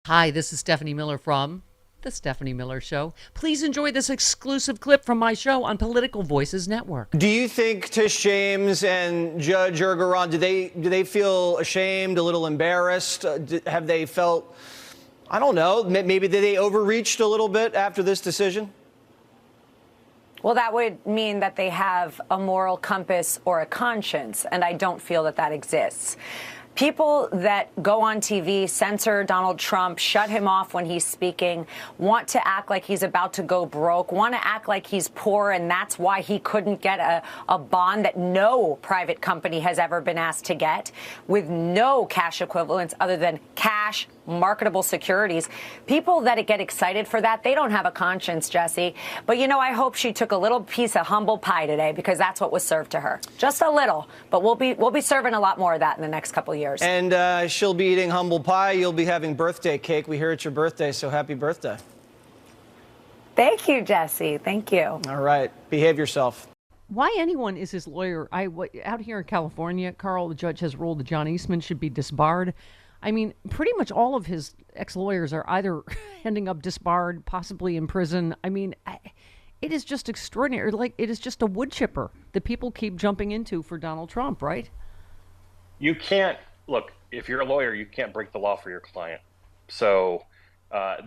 Hi, this is Stephanie Miller from The Stephanie Miller Show. Please enjoy this exclusive clip from my show on Political Voices Network. Do you think Tish James and Judge Ergeron, do they feel ashamed, a little embarrassed? Have they felt, I don't know, maybe they overreached a little bit after this decision? Well, that would mean that they have a moral compass or a conscience, and I don't feel that that exists. People that go on TV, censor Donald Trump, shut him off when he's speaking, want to act like he's about to go broke, want to act like he's poor, and that's why he couldn't get a bond that no private company has ever been asked to get, with no cash equivalents other than cash, marketable securities. People that get excited for that, they don't have a conscience, Jesse. But, I hope she took a little piece of humble pie today, because that's what was served to her. Just a little. But we'll be serving a lot more of that in the next couple of years. And she'll be eating humble pie. You'll be having birthday cake. We hear it's your birthday, so happy birthday. Thank you, Jesse. Thank you. All right. Behave yourself. Why anyone is his lawyer? Out here in California, Carl, the judge has ruled that John Eastman should be disbarred. I mean, pretty much all of his ex-lawyers are either ending up disbarred, possibly in prison. I mean, it is just extraordinary. Like, it is just a wood chipper that people keep jumping into for Donald Trump, right? You can't, look, if you're a lawyer, you can't break the law for your client. So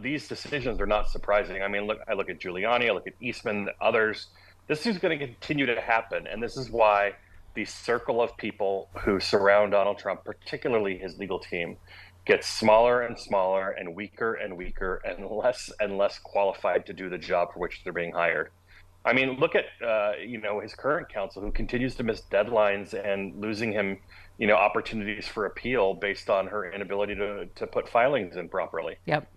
these decisions are not surprising. I mean, I look at Giuliani, I look at Eastman, others. This is going to continue to happen. And this is why the circle of people who surround Donald Trump, particularly his legal team, gets smaller and smaller and weaker and less qualified to do the job for which they're being hired. I mean, look at, his current counsel, who continues to miss deadlines and losing him, opportunities for appeal based on her inability to put filings in properly. Yep.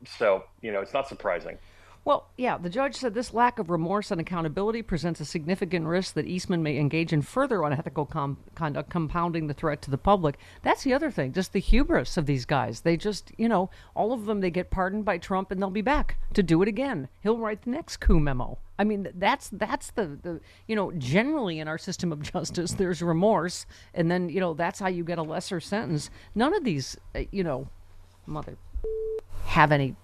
So, it's not surprising. Well, yeah, the judge said this lack of remorse and accountability presents a significant risk that Eastman may engage in further unethical conduct, compounding the threat to the public. That's the other thing, just the hubris of these guys. They just, all of them, they get pardoned by Trump and they'll be back to do it again. He'll write the next coup memo. I mean, that's the generally in our system of justice, there's remorse, and then, that's how you get a lesser sentence. None of these, mother have any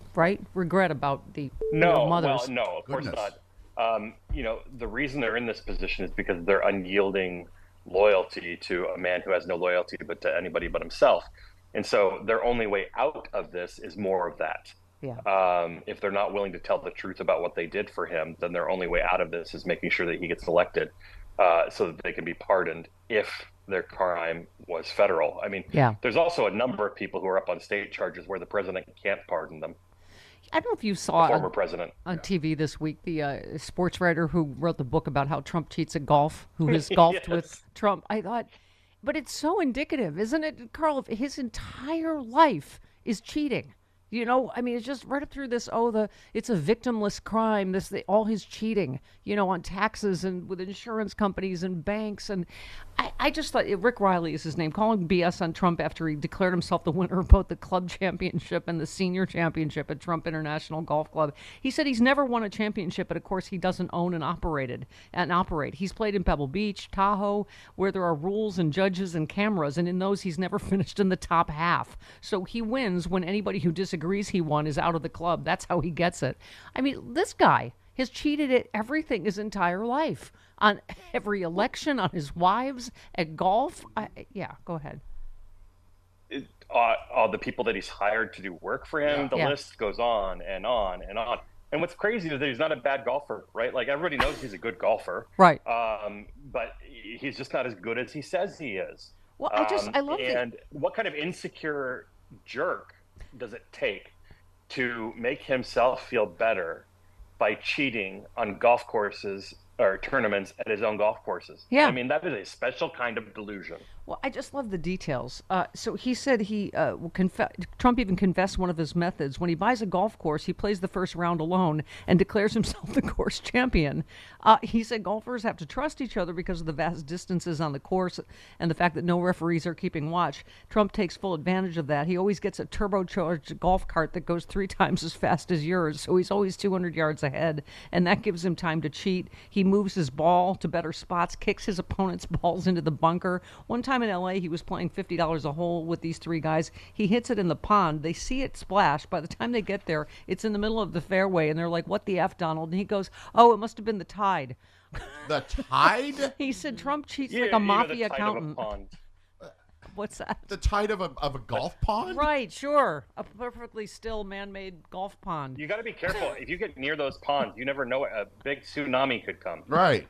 regret about the mothers. Well, no, of course not. The reason they're in this position is because they're unyielding loyalty to a man who has no loyalty but to anybody but himself. And so their only way out of this is more of that. Yeah. If they're not willing to tell the truth about what they did for him, then their only way out of this is making sure that he gets elected so that they can be pardoned if their crime was federal. I mean, There's also a number of people who are up on state charges where the president can't pardon them. I don't know if you saw the former president on TV this week, the sports writer who wrote the book about how Trump cheats at golf, who has golfed with Trump. I thought, but it's so indicative, isn't it, Carl? His entire life is cheating. I mean, it's just right up through this. It's a victimless crime. All his cheating, on taxes and with insurance companies and banks. And I just thought Rick Riley is his name, calling BS on Trump after he declared himself the winner of both the club championship and the senior championship at Trump International Golf Club. He said he's never won a championship, but of course he doesn't own and operate. He's played in Pebble Beach, Tahoe, where there are rules and judges and cameras, and in those he's never finished in the top half. So he wins when anybody who disagrees he won is out of the club. That's how he gets it. I mean, this guy has cheated at everything his entire life, on every election, on his wives, at golf. Go ahead. All the people that he's hired to do work for him, the list goes on and on and on. And what's crazy is that he's not a bad golfer, right? Like, everybody knows he's a good golfer. Right. But he's just not as good as he says he is. Well, I love it. And what kind of insecure jerk does it take to make himself feel better by cheating on golf courses or tournaments at his own golf courses? Yeah. I mean, that is a special kind of delusion. Well, I just love the details. So he said Trump even confessed one of his methods. When he buys a golf course, he plays the first round alone and declares himself the course champion. He said golfers have to trust each other because of the vast distances on the course and the fact that no referees are keeping watch. Trump takes full advantage of that. He always gets a turbocharged golf cart that goes 3 times as fast as yours, so he's always 200 yards ahead, and that gives him time to cheat. He moves his ball to better spots, kicks his opponent's balls into the bunker. One time time in L.A. he was playing $50 a hole with these three guys. He hits it in the pond. They see it splash. By the time they get there, it's in the middle of the fairway, and they're like, "What the F, Donald?" And he goes, "Oh, it must have been the tide." The tide? He said Trump cheats like a mafia accountant. What's that? The tide of a golf pond? Right, sure. A perfectly still man-made golf pond. You got to be careful. If you get near those ponds, you never know, a big tsunami could come. Right.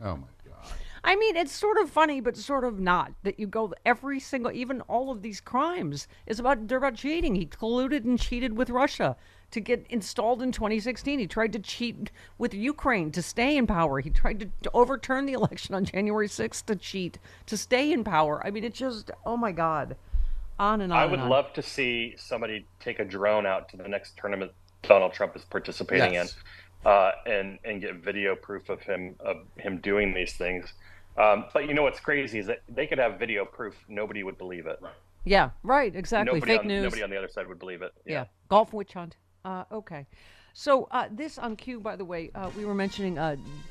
Oh, my God. I mean, it's sort of funny, but sort of not. That you go every single, even all of they're about cheating. He colluded and cheated with Russia to get installed in 2016. He tried to cheat with Ukraine to stay in power. He tried to overturn the election on January 6th to cheat to stay in power. I mean, it's just, oh my God. On and on. I would love to see somebody take a drone out to the next tournament Donald Trump is participating in, and get video proof of him doing these things. But you know what's crazy is that they could have video proof. Nobody would believe it. Right. Yeah, right, exactly. Fake news. Nobody on the other side would believe it. Yeah. Golf witch hunt. Okay. So this on cue, by the way, we were mentioning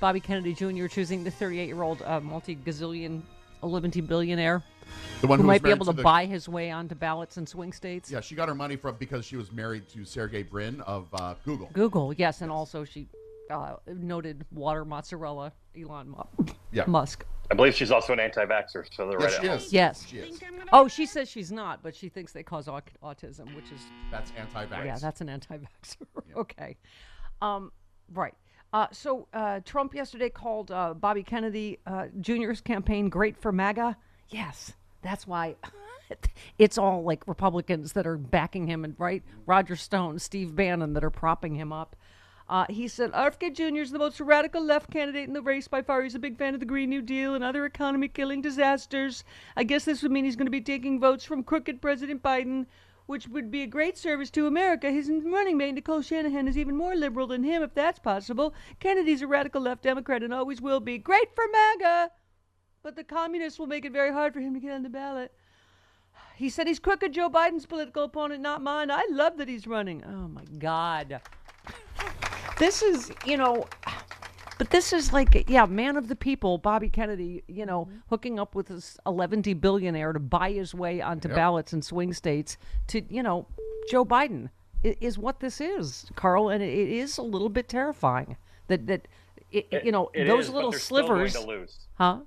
Bobby Kennedy Jr. choosing the 38-year-old multi-gazillion, billionaire The one who who might was be able to married buy his way onto ballots in swing states. Yeah, she got her money because she was married to Sergey Brin of Google. Google, yes, and also she noted water mozzarella, Elon Musk. I believe she's also an anti-vaxxer, so they're right at home. Yes. She is. Oh, she says she's not, but she thinks they cause autism, which is... That's anti-vax. Yeah, that's an anti-vaxxer. Okay. Right. So Trump yesterday called Bobby Kennedy Jr.'s campaign great for MAGA. Yes, that's why it's all like Republicans that are backing him, and right, Roger Stone, Steve Bannon that are propping him up. He said, RFK Jr. is the most radical left candidate in the race by far. He's a big fan of the Green New Deal and other economy-killing disasters. I guess this would mean he's going to be taking votes from crooked President Biden, which would be a great service to America. His running mate, Nicole Shanahan, is even more liberal than him, if that's possible. Kennedy's a radical left Democrat and always will be. Great for MAGA! But the communists will make it very hard for him to get on the ballot. He said he's crooked Joe Biden's political opponent, not mine. I love that he's running. Oh, my God. This is, but this is like, man of the people, Bobby Kennedy, hooking up with this 11 billionaire to buy his way onto ballots in swing states to, Joe Biden is what this is, Carl. And it is a little bit terrifying that those is, little but they're slivers. Still going to lose. Huh?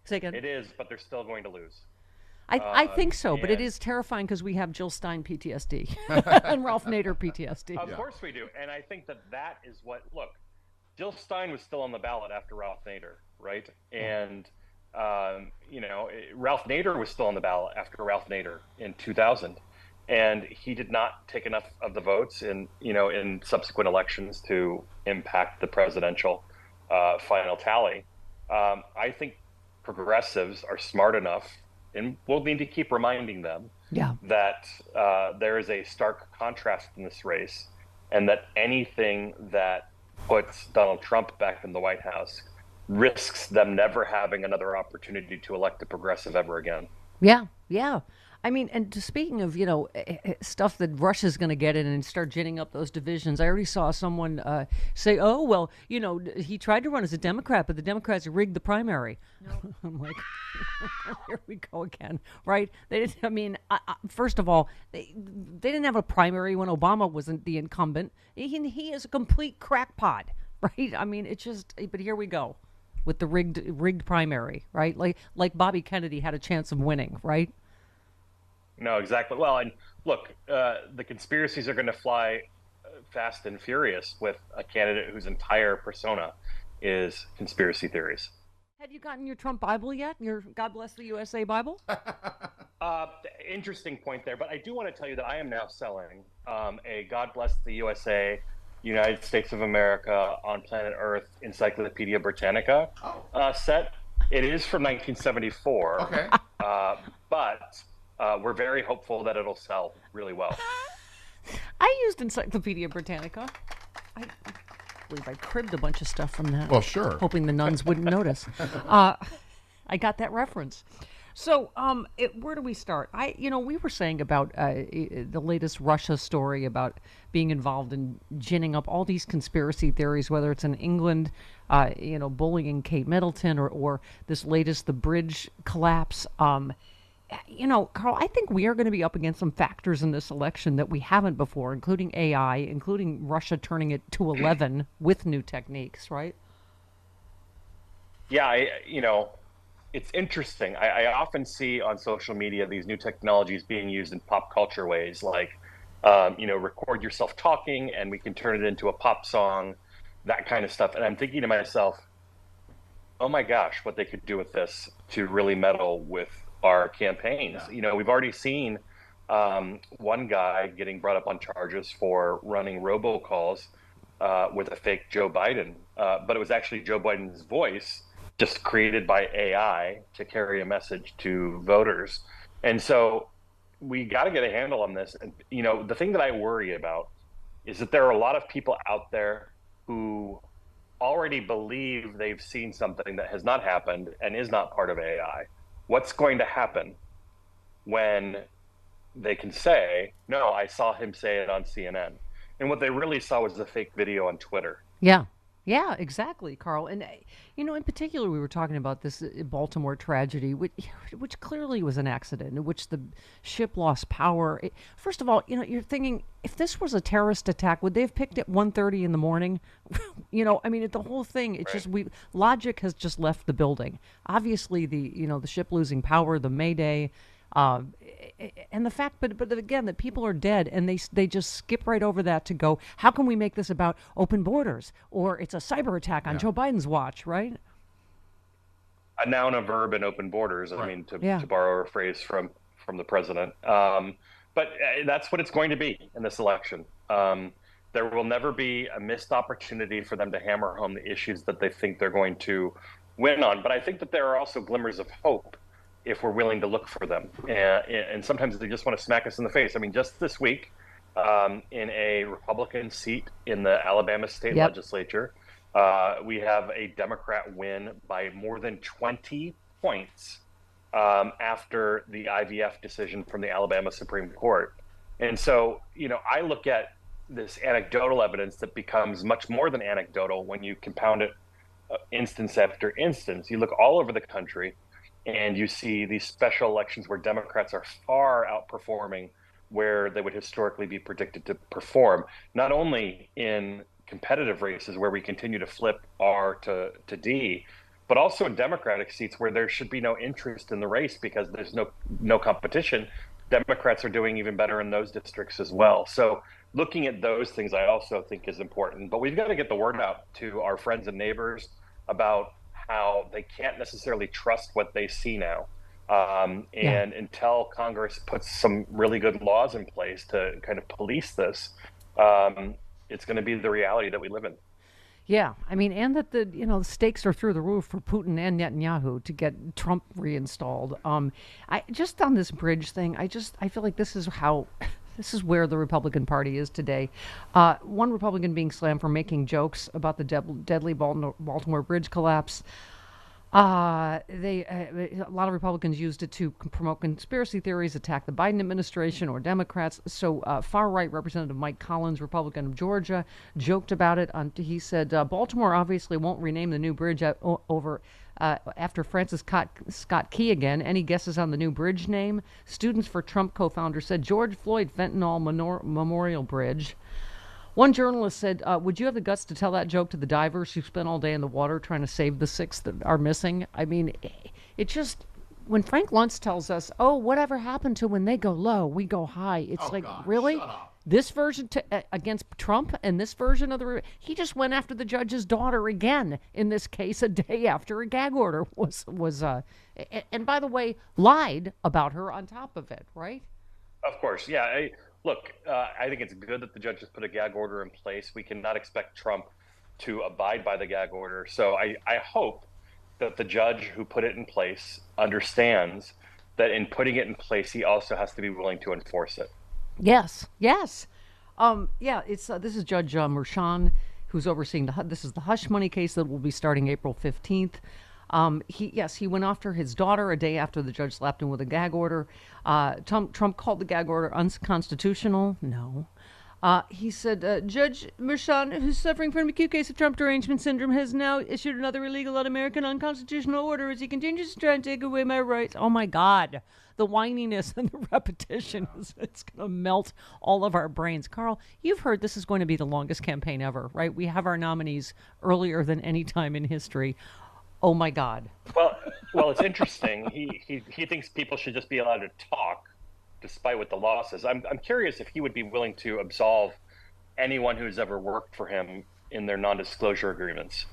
Say again. It is, but they're still going to lose. I think so, but it is terrifying because we have Jill Stein PTSD and Ralph Nader PTSD. Of course we do. And I think that is what, look, Jill Stein was still on the ballot after Ralph Nader, right? And, Ralph Nader was still on the ballot after Ralph Nader in 2000. And he did not take enough of the votes in subsequent elections to impact the presidential final tally. I think progressives are smart enough, and we'll need to keep reminding them that there is a stark contrast in this race, and that anything that puts Donald Trump back in the White House risks them never having another opportunity to elect a progressive ever again. Yeah. I mean, and speaking of, stuff that Russia's going to get in and start ginning up those divisions, I already saw someone say, oh, well, he tried to run as a Democrat, but the Democrats rigged the primary. No. I'm like, here we go again, right? They didn't, first of all, they didn't have a primary when Obama wasn't the incumbent. He is a complete crackpot, right? I mean, it's just, but here we go with the rigged primary, right? Like Bobby Kennedy had a chance of winning, right? No, exactly. Well, and look, the conspiracies are going to fly fast and furious with a candidate whose entire persona is conspiracy theories. Have you gotten your Trump Bible yet? Your God Bless the USA Bible? Interesting point there, but I do want to tell you that I am now selling a God Bless the USA, United States of America on Planet Earth Encyclopedia Britannica set. It is from 1974. Okay. But we're very hopeful that it'll sell really well. I used Encyclopedia Britannica. I believe I cribbed a bunch of stuff from that. Well, sure. Hoping the nuns wouldn't notice. I got that reference. So, where do we start? We were saying about the latest Russia story about being involved in ginning up all these conspiracy theories, whether it's in England, bullying Kate Middleton, or this latest, the bridge collapse. Carl, I think we are going to be up against some factors in this election that we haven't before, including AI, including Russia turning it to 11 with new techniques, right? Yeah, it's interesting. I often see on social media these new technologies being used in pop culture ways, like, record yourself talking and we can turn it into a pop song, that kind of stuff. And I'm thinking to myself, oh my gosh, what they could do with this to really meddle with our campaigns. Yeah. We've already seen one guy getting brought up on charges for running robocalls with a fake Joe Biden, but it was actually Joe Biden's voice just created by AI to carry a message to voters. And so we got to get a handle on this. And, the thing that I worry about is that there are a lot of people out there who already believe they've seen something that has not happened and is not part of AI. What's going to happen when they can say, no, I saw him say it on CNN? And what they really saw was a fake video on Twitter. Yeah. Yeah, exactly, Carl. And, in particular, we were talking about this Baltimore tragedy, which clearly was an accident in which the ship lost power. First of all, you're thinking, if this was a terrorist attack, would they have picked it 1:30 in the morning? The whole thing, it's Right. just, logic has just left the building. Obviously, the ship losing power, the Mayday, uh, and the fact, but again, that people are dead, and they just skip right over that to go, how can we make this about open borders, or it's a cyber attack on Yeah. Joe Biden's watch, right? A noun, a verb, and open borders. I Right. mean, Yeah. to borrow a phrase from the president. But that's what it's going to be in this election. There will never be a missed opportunity for them to hammer home the issues that they think they're going to win on. But I think that there are also glimmers of hope if we're willing to look for them. And sometimes they just want to smack us in the face. I mean, just this week, in a Republican seat in the Alabama state Yep. legislature, we have a Democrat win by more than 20 points after the IVF decision from the Alabama Supreme Court. And so, I look at this anecdotal evidence that becomes much more than anecdotal when you compound it instance after instance. You look all over the country and you see these special elections where Democrats are far outperforming where they would historically be predicted to perform, not only in competitive races where we continue to flip R to D, but also in Democratic seats where there should be no interest in the race because there's no competition. Democrats are doing even better in those districts as well. So looking at those things, I also think is important. But we've got to get the word out to our friends and neighbors about how they can't necessarily trust what they see now. And until Congress puts some really good laws in place to kind of police this, it's going to be the reality that we live in. Yeah, and that the stakes are through the roof for Putin and Netanyahu to get Trump reinstalled. I just on this bridge thing, I feel like this is how. This is where the Republican Party is today. One Republican being slammed for making jokes about the deadly Baltimore bridge collapse. A lot of Republicans used it to promote conspiracy theories, attack the Biden administration or Democrats. So far-right Representative Mike Collins, Republican of Georgia, joked about it. He said, Baltimore obviously won't rename the new bridge after Francis Scott Key again. Any guesses on the new bridge name? Students for Trump co-founder said George Floyd Fentanyl Memorial Bridge. One journalist said, would you have the guts to tell that joke to the divers who spent all day in the water trying to save the 6 that are missing? It just, when Frank Luntz tells us, oh, whatever happened to when they go low, we go high. It's God, really? shut up. This version against Trump and this version of he just went after the judge's daughter again in this case a day after a gag order was and by the way, lied about her on top of it, right? Of course, yeah. Look, I think it's good that the judge has put a gag order in place. We cannot expect Trump to abide by the gag order. So I hope that the judge who put it in place understands that in putting it in place, he also has to be willing to enforce it. Yes. It's this is Judge Merchan who's overseeing this is the hush money case that will be starting April 15th. He went after his daughter a day after the judge slapped him with a gag order. Trump called the gag order unconstitutional. No. He said, Judge Merchan, who's suffering from an acute case of Trump derangement syndrome, has now issued another illegal, un-American, unconstitutional order as he continues to try and take away my rights. Oh, my God. The whininess and the repetition, it's going to melt all of our brains. Carl, you've heard this is going to be the longest campaign ever, right? We have our nominees earlier than any time in history. Oh, my God. Well, it's interesting. He thinks people should just be allowed to talk, despite what the law says. I'm curious if he would be willing to absolve anyone who's ever worked for him in their non-disclosure agreements.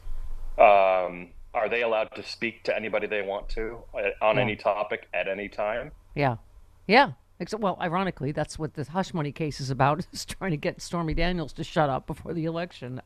Are they allowed to speak to anybody they want to on any topic at any time? Yeah. Well, ironically, that's what the hush money case is about, is trying to get Stormy Daniels to shut up before the election.